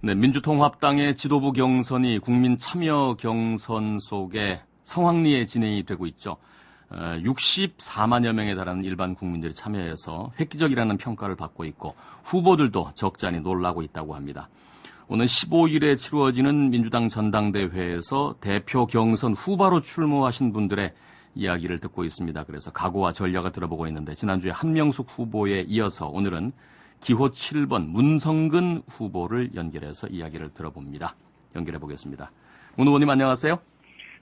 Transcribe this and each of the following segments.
네, 민주통합당의 지도부 경선이 국민 참여 경선 속에 성황리에 진행이 되고 있죠. 64만여 명에 달하는 일반 국민들이 참여해서 획기적이라는 평가를 받고 있고 후보들도 적잖이 놀라고 있다고 합니다. 오늘 15일에 치루어지는 민주당 전당대회에서 대표 경선 후보로 출마하신 분들의 이야기를 듣고 있습니다. 그래서 각오와 전략을 들어보고 있는데 지난주에 한명숙 후보에 이어서 오늘은 기호 7번 문성근 후보를 연결해서 이야기를 들어봅니다. 연결해 보겠습니다. 문 후보님 안녕하세요.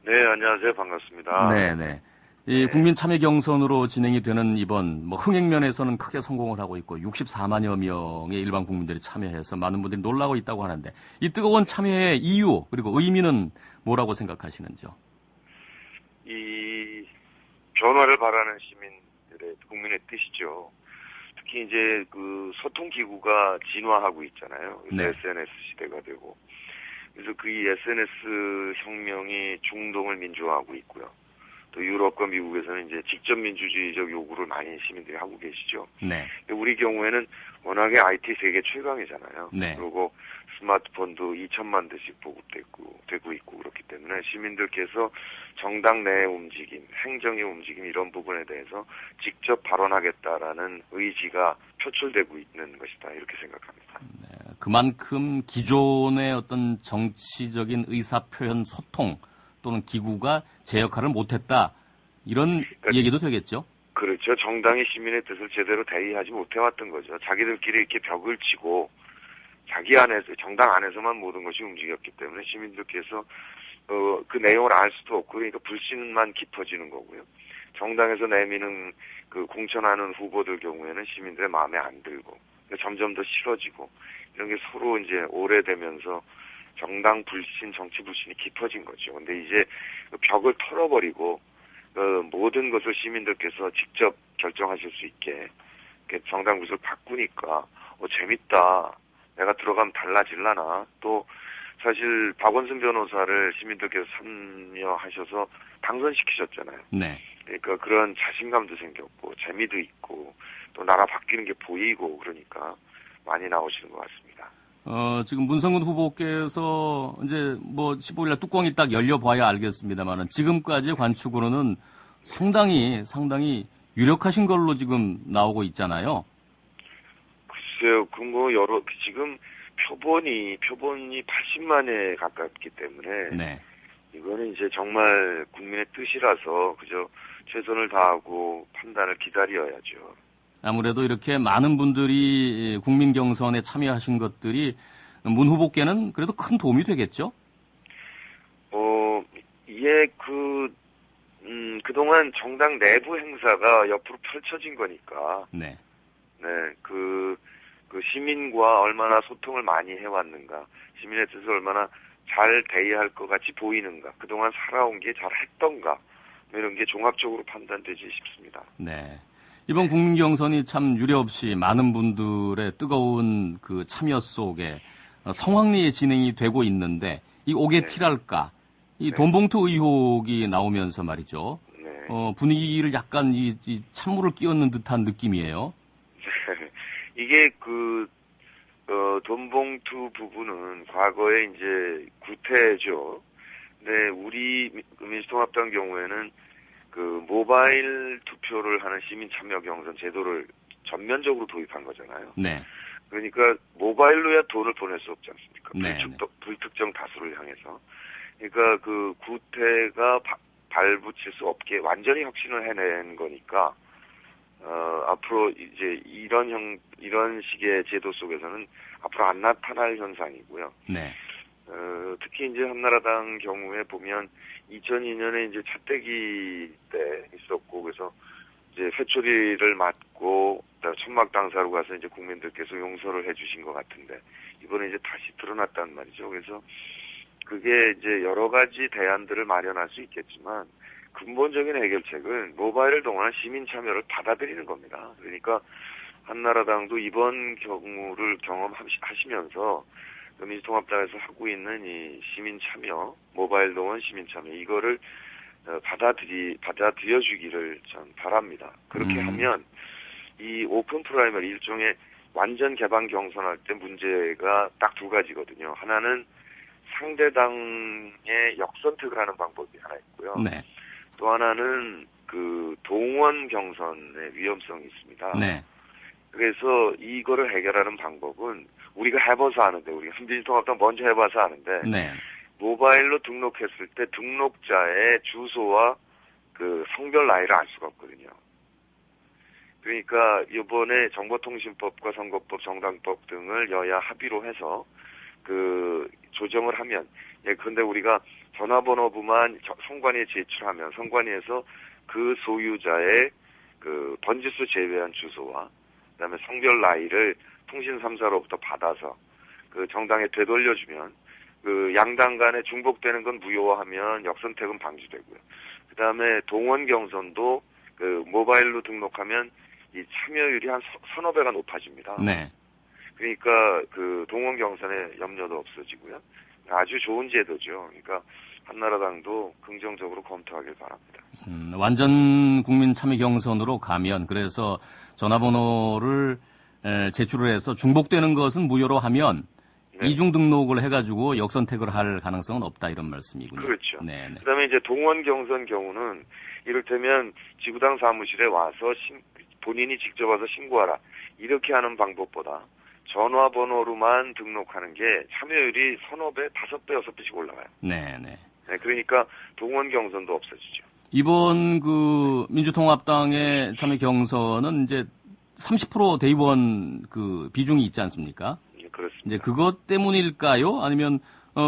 네, 안녕하세요. 반갑습니다. 네네. 이 국민 참여 경선으로 진행이 되는 이번 흥행면에서는 크게 성공을 하고 있고 64만여 명의 일반 국민들이 참여해서 많은 분들이 놀라고 있다고 하는데 이 뜨거운 참여의 이유 그리고 의미는 뭐라고 생각하시는지요? 이 변화를 바라는 시민들의 국민의 뜻이죠. 특히 이제 그 소통 기구가 진화하고 있잖아요. 네. SNS 시대가 되고 그래서 그 SNS 혁명이 중동을 민주화하고 있고요. 또 유럽과 미국에서는 이제 직접 민주주의적 요구를 많이 시민들이 하고 계시죠. 네. 우리 경우에는 워낙에 IT 세계 최강이잖아요. 네. 그리고 스마트폰도 2천만 대씩 보급되고 있고 그렇기 때문에 시민들께서 정당 내의 움직임, 행정의 움직임 이런 부분에 대해서 직접 발언하겠다라는 의지가 표출되고 있는 것이다 이렇게 생각합니다. 네. 그만큼 기존의 어떤 정치적인 의사표현 소통 또는 기구가 제 역할을 못했다 이런 그러니까, 얘기도 되겠죠? 그렇죠. 정당이 시민의 뜻을 제대로 대의하지 못해왔던 거죠. 자기들끼리 이렇게 벽을 치고 자기 안에서 정당 안에서만 모든 것이 움직였기 때문에 시민들께서 그 내용을 알 수도 없고 그러니까 불신만 깊어지는 거고요. 정당에서 내미는 그 공천하는 후보들 경우에는 시민들의 마음에 안 들고 점점 더 싫어지고 이런 게 서로 이제 오래되면서 정당 불신, 정치 불신이 깊어진 거죠. 근데 이제 그 벽을 털어버리고 모든 것을 시민들께서 직접 결정하실 수 있게 정당 구조를 바꾸니까 재밌다. 내가 들어가면 달라질라나. 또 사실 박원순 변호사를 시민들께서 참여하셔서 당선시키셨잖아요. 네. 그러니까 그런 자신감도 생겼고 재미도 있고 또 나라 바뀌는 게 보이고 그러니까 많이 나오시는 것 같습니다. 지금 문성근 후보께서 이제 15일날 뚜껑이 딱 열려봐야 알겠습니다만은 지금까지의 관측으로는 상당히 유력하신 걸로 지금 나오고 있잖아요. 글쎄요, 지금 표본이 80만에 가깝기 때문에. 네. 이거는 이제 정말 국민의 뜻이라서 그저 최선을 다하고 판단을 기다려야죠. 아무래도 이렇게 많은 분들이 국민 경선에 참여하신 것들이 문 후보께는 그래도 큰 도움이 되겠죠? 이게 그동안 정당 내부 행사가 옆으로 펼쳐진 거니까. 네. 네, 그 시민과 얼마나 소통을 많이 해왔는가, 시민의 뜻을 얼마나 잘 대의할 것 같이 보이는가, 그동안 살아온 게 잘 했던가, 이런 게 종합적으로 판단되지 싶습니다. 네. 이번 국민 경선이 참 유례없이 많은 분들의 뜨거운 그 참여 속에 성황리에 진행이 되고 있는데 이 오개티랄까 이 돈봉투 의혹이 나오면서 말이죠. 네. 분위기를 약간 이 찬물을 끼얹는 듯한 느낌이에요. 이게 돈봉투 부분은 과거에 이제 구태죠. 근데 우리 민주통합당 경우에는 그 모바일 투표를 하는 시민 참여 경선 제도를 전면적으로 도입한 거잖아요. 네. 그러니까 모바일로야 돈을 보낼 수 없지 않습니까? 네. 불특정 다수를 향해서. 그러니까 그 구태가 발붙일 수 없게 완전히 혁신을 해낸 거니까 앞으로 이제 이런 식의 제도 속에서는 앞으로 안 나타날 현상이고요. 네. 특히 이제 한나라당 경우에 보면 2002년에 이제 차떼기 때 있었고 그래서 이제 회초리를 맞고 천막 당사로 가서 이제 국민들께서 용서를 해주신 것 같은데 이번에 이제 다시 드러났단 말이죠. 그래서 그게 이제 여러 가지 대안들을 마련할 수 있겠지만 근본적인 해결책은 모바일을 동원한 시민 참여를 받아들이는 겁니다. 그러니까 한나라당도 이번 경우를 경험하시면서 민주통합당에서 하고 있는 이 시민 참여, 모바일 동원 시민 참여 이거를 받아들여 주기를 전 바랍니다. 그렇게 하면 이 오픈 프라이머리 일종의 완전 개방 경선할 때 문제가 딱 두 가지거든요. 하나는 상대당의 역선택을 하는 방법이 하나 있고요. 네. 또 하나는 그 동원 경선의 위험성이 있습니다. 네. 그래서 이거를 해결하는 방법은 우리가 해봐서 아는데, 우리가 민주통합당 먼저 해봐서 아는데, 네. 모바일로 등록했을 때 등록자의 주소와 그 성별 나이를 알 수가 없거든요. 그러니까 이번에 정보통신법과 선거법, 정당법 등을 여야 합의로 해서 그 조정을 하면, 예, 근데 우리가 전화번호부만 선관위에 제출하면 선관위에서 그 소유자의 그 번지수 제외한 주소와 그다음에 성별 나이를 통신 3사로부터 받아서 그 정당에 되돌려주면 그 양당 간에 중복되는 건 무효화하면 역선택은 방지되고요. 그다음에 동원 경선도 그 모바일로 등록하면 이 참여율이 한 서너 배가 높아집니다. 네. 그러니까 그 동원 경선의 염려도 없어지고요. 아주 좋은 제도죠. 그러니까 한나라당도 긍정적으로 검토하길 바랍니다. 완전 국민 참여 경선으로 가면 그래서 전화번호를 제출을 해서 중복되는 것은 무효로 하면 네. 이중 등록을 해가지고 역선택을 할 가능성은 없다 이런 말씀이군요. 그렇죠. 네. 네. 그다음에 이제 동원 경선 경우는 이를테면 지구당 사무실에 와서 본인이 직접 와서 신고하라 이렇게 하는 방법보다 전화번호로만 등록하는 게 참여율이 서너 배, 5배, 6배씩 올라가요. 네, 네. 네, 그러니까 동원 경선도 없어지죠. 이번 그 민주통합당의 참여 경선은 이제 30% 대의원 그 비중이 있지 않습니까? 예, 그렇습니다. 이제 그것 때문일까요? 아니면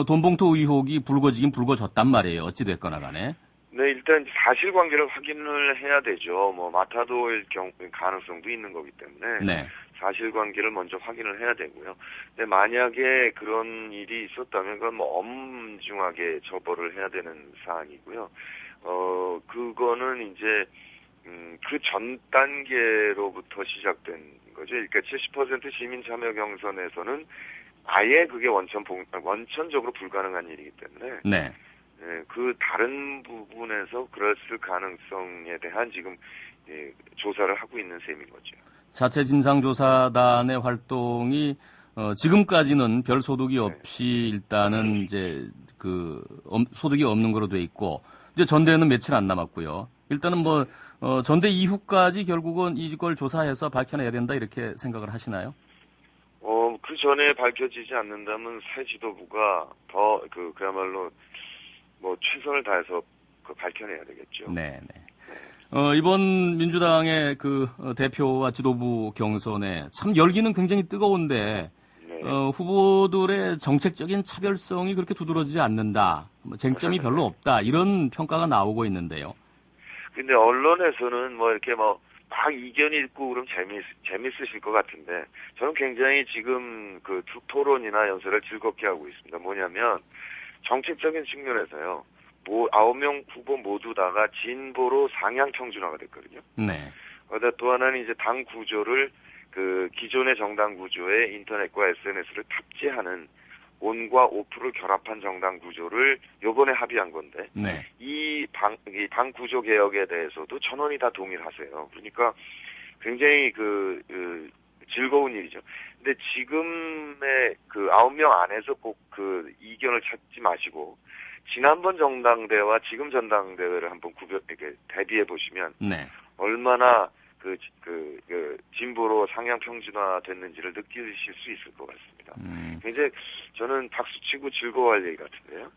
돈봉투 의혹이 불거지긴 불거졌단 말이에요. 어찌 됐거나 간에. 네, 일단 사실관계를 확인을 해야 되죠. 뭐 마타도일 가능성도 있는 거기 때문에 네. 사실관계를 먼저 확인을 해야 되고요. 근데 만약에 그런 일이 있었다면 그건 뭐 엄중하게 처벌을 해야 되는 사안이고요. 그거는 이제 그 전 단계로부터 시작된 거죠. 그러니까 70% 시민 참여 경선에서는 아예 그게 원천적으로 불가능한 일이기 때문에 네. 예, 그 다른 부분에서 그랬을 가능성에 대한 지금 조사를 하고 있는 셈인 거죠. 자체 진상조사단의 활동이 지금까지는 별 소득이 없이 일단은 이제 그 소득이 없는 거로 돼 있고 이제 전대는 며칠 안 남았고요. 일단은 뭐 전대 이후까지 결국은 이걸 조사해서 밝혀내야 된다 이렇게 생각을 하시나요? 그 전에 밝혀지지 않는다면 새 지도부가 더 그야말로 뭐 최선을 다해서 밝혀내야 되겠죠. 네, 네. 이번 민주당의 그 대표와 지도부 경선에 참 열기는 굉장히 뜨거운데 네. 후보들의 정책적인 차별성이 그렇게 두드러지지 않는다. 뭐 쟁점이 별로 없다. 이런 평가가 나오고 있는데요. 근데 언론에서는 뭐 이렇게 막 이견이 있고 그럼 재밌으실 것 같은데 저는 굉장히 지금 그 토론이나 연설을 즐겁게 하고 있습니다. 뭐냐면 정책적인 측면에서요. 9명 후보 모두 다가 진보로 상향 평준화가 됐거든요. 네. 또 하나는 이제 당 구조를 그 기존의 정당 구조에 인터넷과 SNS를 탑재하는 온과 오프를 결합한 정당 구조를 요번에 합의한 건데 네. 이 당 구조 개혁에 대해서도 전원이 다 동의하세요. 그러니까 굉장히 즐거운 일이죠. 근데 지금의 그 9명 안에서 꼭 그 이견을 찾지 마시고 지난번 전당대회와 지금 전당대회를 한번 대비해 보시면 네. 얼마나 진보로 상향 평준화 됐는지를 느끼실 수 있을 것 같습니다. 굉장히 저는 박수치고 즐거워할 얘기 같은데요.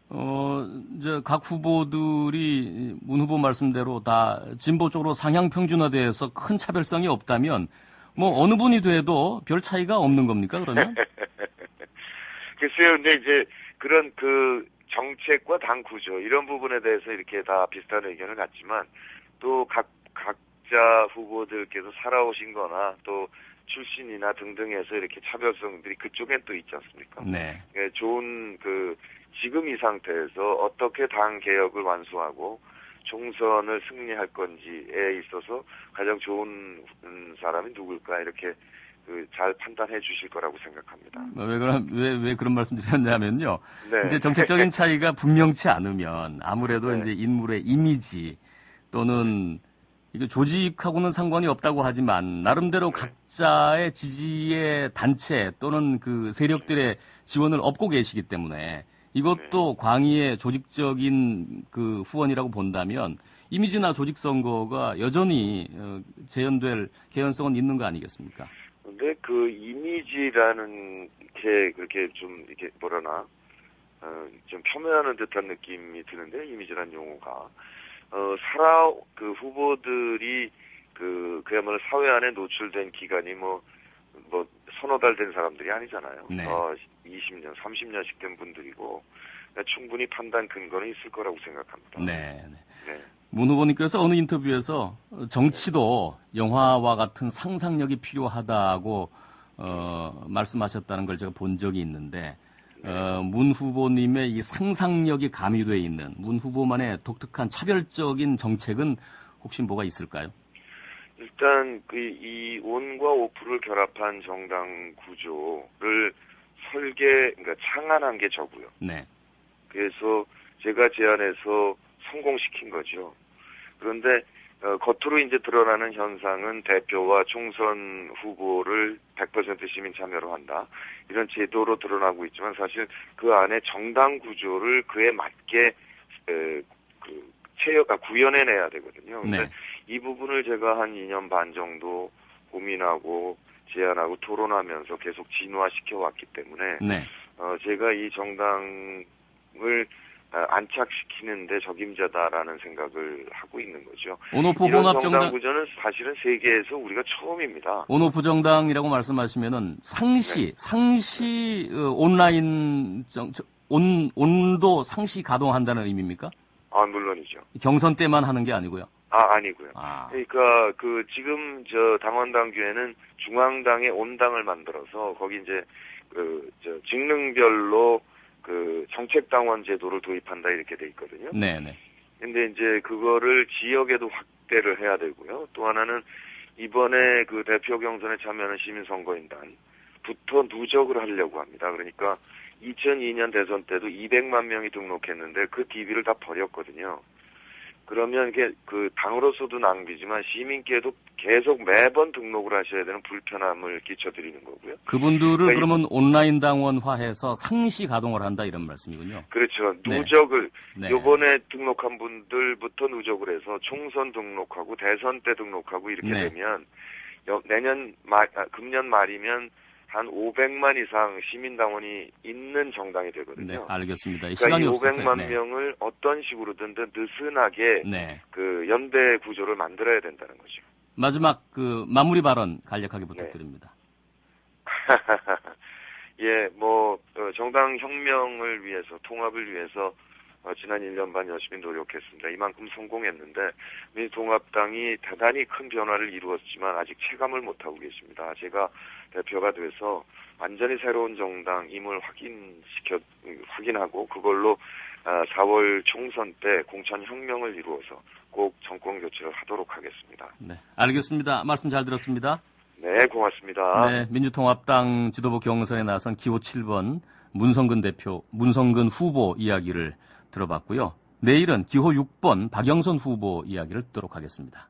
이제 각 후보들이 문 후보 말씀대로 다 진보 쪽으로 상향 평준화돼서 큰 차별성이 없다면 뭐 어느 분이 돼도 별 차이가 없는 겁니까 그러면? 글쎄요, 근데 이제 그런 정책과 당 구조 이런 부분에 대해서 이렇게 다 비슷한 의견을 갖지만 또 각자 후보들께서 살아오신 거나 또 출신이나 등등해서 이렇게 차별성들이 그쪽엔 또 있지 않습니까? 네. 좋은 지금 이 상태에서 어떻게 당 개혁을 완수하고 총선을 승리할 건지에 있어서 가장 좋은 사람이 누굴까 이렇게 잘 판단해 주실 거라고 생각합니다. 왜 그런 말씀 드렸냐면요. 네. 이제 정책적인 차이가 분명치 않으면 아무래도 네. 이제 인물의 이미지 또는 이게 조직하고는 상관이 없다고 하지만 나름대로 각자의 지지의 단체 또는 그 세력들의 지원을 얻고 계시기 때문에 이것도 광의의 조직적인 그 후원이라고 본다면 이미지나 조직 선거가 여전히 재현될 개연성은 있는 거 아니겠습니까? 근데 그 이미지라는 게 그렇게 좀 이렇게 뭐라나 좀 폄훼하는 듯한 느낌이 드는데 이미지란 용어가 그 후보들이 그야말로 사회 안에 노출된 기간이 뭐 서너 달 된 사람들이 아니잖아요. 네. 20년, 30년씩 된 분들이고 충분히 판단 근거는 있을 거라고 생각합니다. 네. 네. 문 후보님께서 어느 인터뷰에서 정치도 영화와 같은 상상력이 필요하다고 말씀하셨다는 걸 제가 본 적이 있는데 문 후보님의 이 상상력이 가미되어 있는 문 후보만의 독특한 차별적인 정책은 혹시 뭐가 있을까요? 일단 이 온과 오프를 결합한 정당 구조를 그러니까 창안한 게 저고요. 네. 그래서 제가 제안해서 성공시킨 거죠. 그런데 겉으로 이제 드러나는 현상은 대표와 총선 후보를 100% 시민 참여로 한다. 이런 제도로 드러나고 있지만 사실 그 안에 정당 구조를 그에 맞게 구현해내야 되거든요. 근데 네. 이 부분을 제가 한 2년 반 정도 고민하고 제안하고 토론하면서 계속 진화시켜 왔기 때문에 네. 제가 이 정당을 안착시키는데 적임자다라는 생각을 하고 있는 거죠. 온오프 이런 혼합 정당 정당 구조는 사실은 세계에서 우리가 처음입니다. 온오프 정당이라고 말씀하시면은 상시 온라인 온도 상시 가동한다는 의미입니까? 물론이죠. 경선 때만 하는 게 아니고요. 아니고요. 아. 그러니까 지금 당원당규에는 중앙당의 온당을 만들어서 거기 이제 직능별로 정책당원 제도를 도입한다 이렇게 돼 있거든요. 네네. 근데 이제 그거를 지역에도 확대를 해야 되고요. 또 하나는 이번에 대표 경선에 참여하는 시민선거인단부터 누적을 하려고 합니다. 그러니까 2002년 대선 때도 200만 명이 등록했는데 그 DB를 다 버렸거든요. 그러면 이게 당으로서도 낭비지만 시민께도 계속 매번 등록을 하셔야 되는 불편함을 끼쳐드리는 거고요. 그분들을 그러니까 그러면 온라인 당원화해서 상시 가동을 한다 이런 말씀이군요. 그렇죠. 네. 누적을 네. 요번에 등록한 분들부터 누적을 해서 총선 등록하고 대선 때 등록하고 이렇게 네. 되면 금년 말이면 한 500만 이상 시민당원이 있는 정당이 되거든요. 네, 알겠습니다. 그러니까 시간이 이 없어서요. 500만 네. 명을 어떤 식으로든 느슨하게 네. 연대 구조를 만들어야 된다는 거죠. 마지막 마무리 발언 간략하게 부탁드립니다. 예, 정당 혁명을 위해서, 통합을 위해서 지난 1년 반 열심히 노력했습니다. 이만큼 성공했는데 민주통합당이 대단히 큰 변화를 이루었지만 아직 체감을 못하고 계십니다. 제가 대표가 돼서 완전히 새로운 정당임을 확인하고 그걸로 4월 총선 때 공천혁명을 이루어서 꼭 정권 교체를 하도록 하겠습니다. 네, 알겠습니다. 말씀 잘 들었습니다. 네, 고맙습니다. 네, 민주통합당 지도부 경선에 나선 기호 7번 문성근 후보 이야기를 들어봤고요. 내일은 기호 6번 박영선 후보 이야기를 듣도록 하겠습니다.